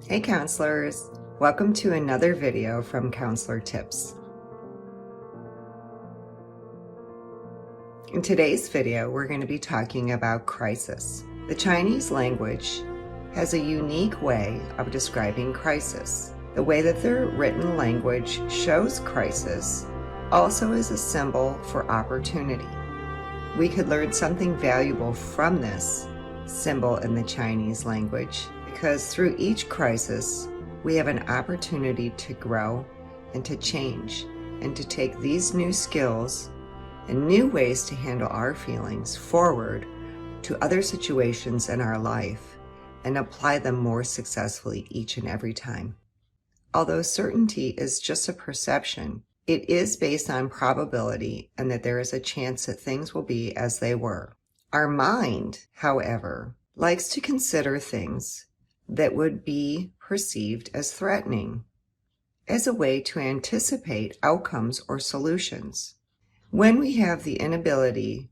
Hey counselors, welcome to another video from Counselor Tips. In today's video, we're going to be talking about crisis. The Chinese language has a unique way of describing crisis. The way that their written language shows crisis also is a symbol for opportunity. We could learn something valuable from this symbol in the Chinese language, because through each crisis, we have an opportunity to grow and to change and to take these new skills and new ways to handle our feelings forward to other situations in our life and apply them more successfully each and every time. Although certainty is just a perception, it is based on probability and that there is a chance that things will be as they were. Our mind, however, likes to consider things that would be perceived as threatening, as a way to anticipate outcomes or solutions. When we have the inability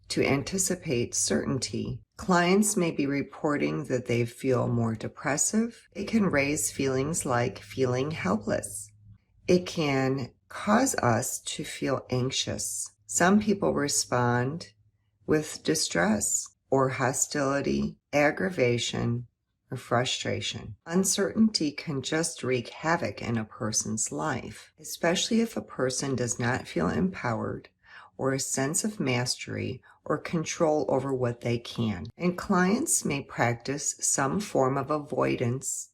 to anticipate certainty, clients may be reporting that they feel more depressive. It can raise feelings like feeling helpless. It can cause us to feel anxious. Some people respond with distress or hostility, aggravation, or frustration. Uncertainty can just wreak havoc in a person's life, especially if a person does not feel empowered or a sense of mastery or control over what they can. And clients may practice some form of avoidance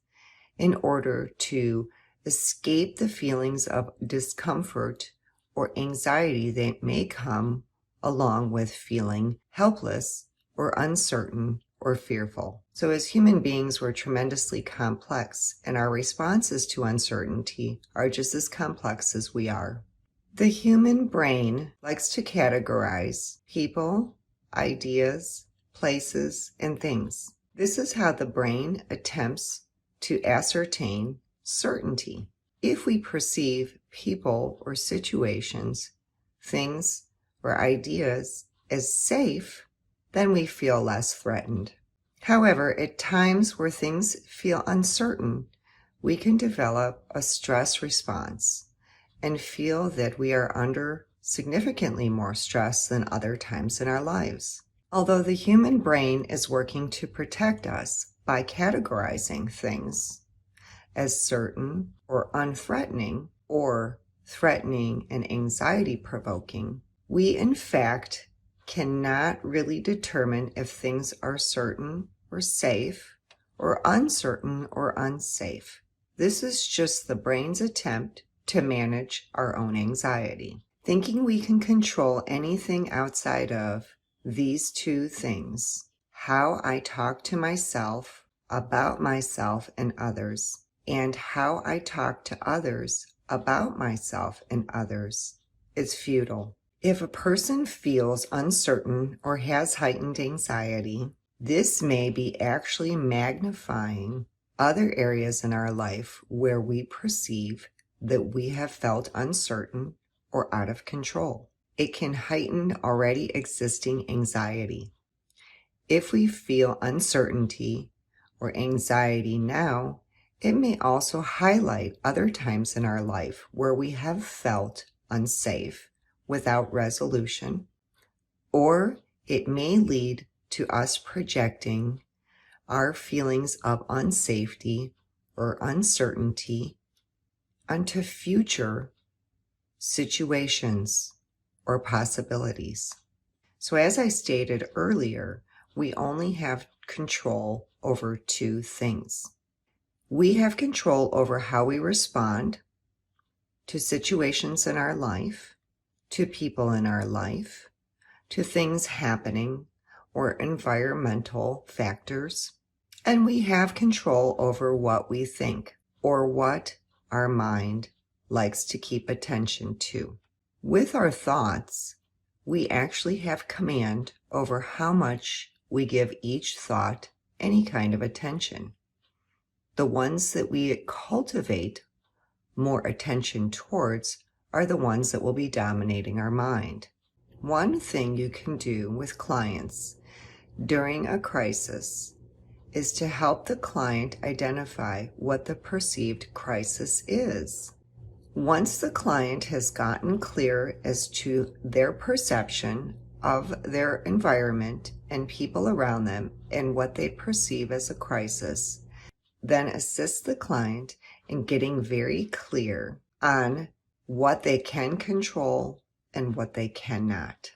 in order to escape the feelings of discomfort or anxiety that may come along with feeling helpless or uncertain or fearful. So as human beings, we're tremendously complex, and our responses to uncertainty are just as complex as we are. The human brain likes to categorize people, ideas, places, and things. This is how the brain attempts to ascertain certainty. If we perceive people or situations, things, or ideas as safe, then we feel less threatened. However, at times where things feel uncertain, we can develop a stress response and feel that we are under significantly more stress than other times in our lives. Although the human brain is working to protect us by categorizing things as certain or unthreatening or threatening and anxiety-provoking, we in fact cannot really determine if things are certain or safe or uncertain or unsafe. This is just the brain's attempt to manage our own anxiety. Thinking we can control anything outside of these two things, how I talk to myself, about myself and others, and how I talk to others about myself and others, is futile. If a person feels uncertain or has heightened anxiety, this may be actually magnifying other areas in our life where we perceive that we have felt uncertain or out of control. It can heighten already existing anxiety. If we feel uncertainty or anxiety now, it may also highlight other times in our life where we have felt unsafe without resolution, or it may lead to us projecting our feelings of unsafety or uncertainty onto future situations or possibilities. So as I stated earlier, we only have control over two things. We have control over how we respond to situations in our life, to people in our life, to things happening, or environmental factors. And we have control over what we think or what our mind likes to keep attention to. With our thoughts, we actually have command over how much we give each thought any kind of attention. The ones that we cultivate more attention towards are the ones that will be dominating our mind. One thing you can do with clients during a crisis is to help the client identify what the perceived crisis is. Once the client has gotten clear as to their perception of their environment and people around them and what they perceive as a crisis, then assist the client in getting very clear on what they can control and what they cannot.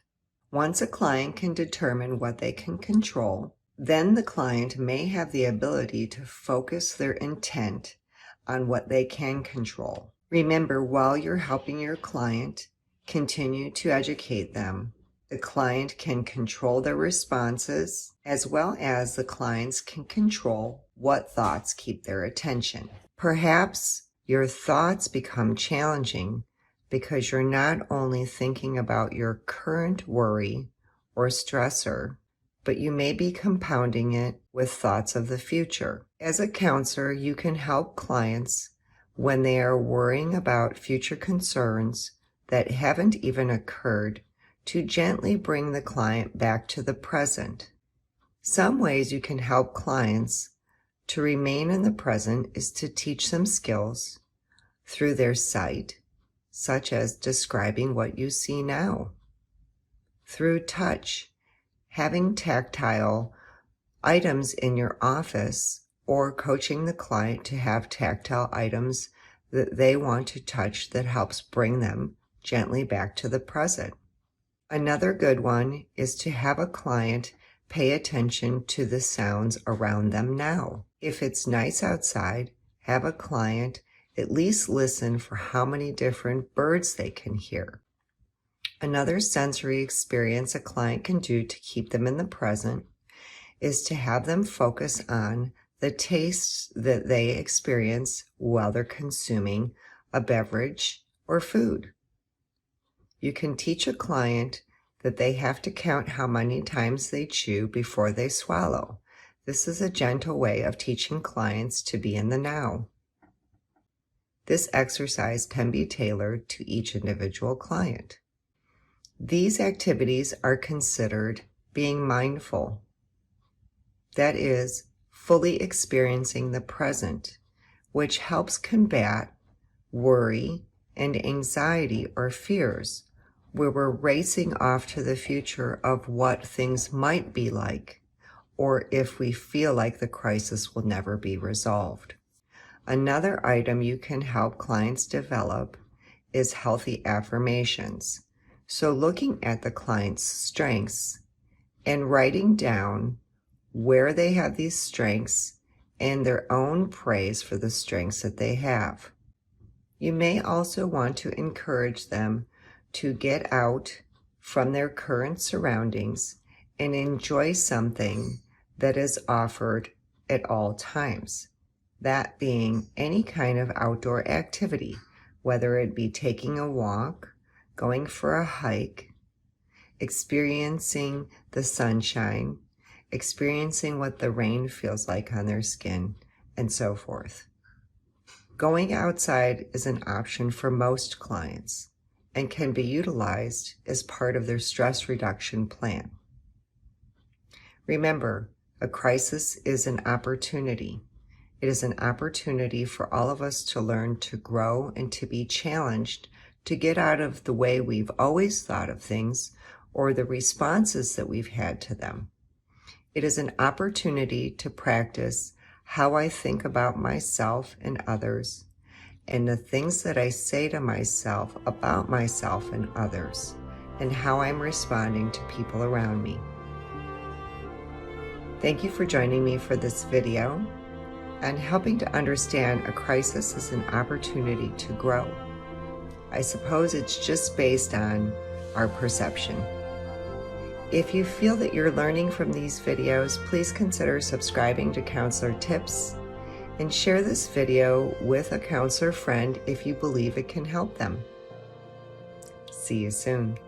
Once a client can determine what they can control, then the client may have the ability to focus their intent on what they can control. Remember, while you're helping your client, continue to educate them. The client can control their responses, as well as the clients can control what thoughts keep their attention. Perhaps your thoughts become challenging because you're not only thinking about your current worry or stressor, but you may be compounding it with thoughts of the future. As a counselor, you can help clients when they are worrying about future concerns that haven't even occurred to gently bring the client back to the present. Some ways you can help clients to remain in the present is to teach them skills through their sight, such as describing what you see now. Through touch, having tactile items in your office, or coaching the client to have tactile items that they want to touch that helps bring them gently back to the present. Another good one is to have a client pay attention to the sounds around them now. If it's nice outside, have a client at least listen for how many different birds they can hear. Another sensory experience a client can do to keep them in the present is to have them focus on the tastes that they experience while they're consuming a beverage or food. You can teach a client that they have to count how many times they chew before they swallow. This is a gentle way of teaching clients to be in the now. This exercise can be tailored to each individual client. These activities are considered being mindful. That is, fully experiencing the present, which helps combat worry and anxiety or fears, where we're racing off to the future of what things might be like, or if we feel like the crisis will never be resolved. Another item you can help clients develop is healthy affirmations. So looking at the client's strengths and writing down where they have these strengths and their own praise for the strengths that they have. You may also want to encourage them to get out from their current surroundings and enjoy something that is offered at all times. That being any kind of outdoor activity, whether it be taking a walk, going for a hike, experiencing the sunshine, experiencing what the rain feels like on their skin, and so forth. Going outside is an option for most clients and can be utilized as part of their stress reduction plan. Remember, a crisis is an opportunity. It is an opportunity for all of us to learn to grow and to be challenged to get out of the way we've always thought of things or the responses that we've had to them. It is an opportunity to practice how I think about myself and others, and the things that I say to myself about myself and others, and how I'm responding to people around me. Thank you for joining me for this video on helping to understand a crisis as an opportunity to grow. I suppose it's just based on our perception. If you feel that you're learning from these videos, please consider subscribing to Counselor Tips and share this video with a counselor friend if you believe it can help them. See you soon.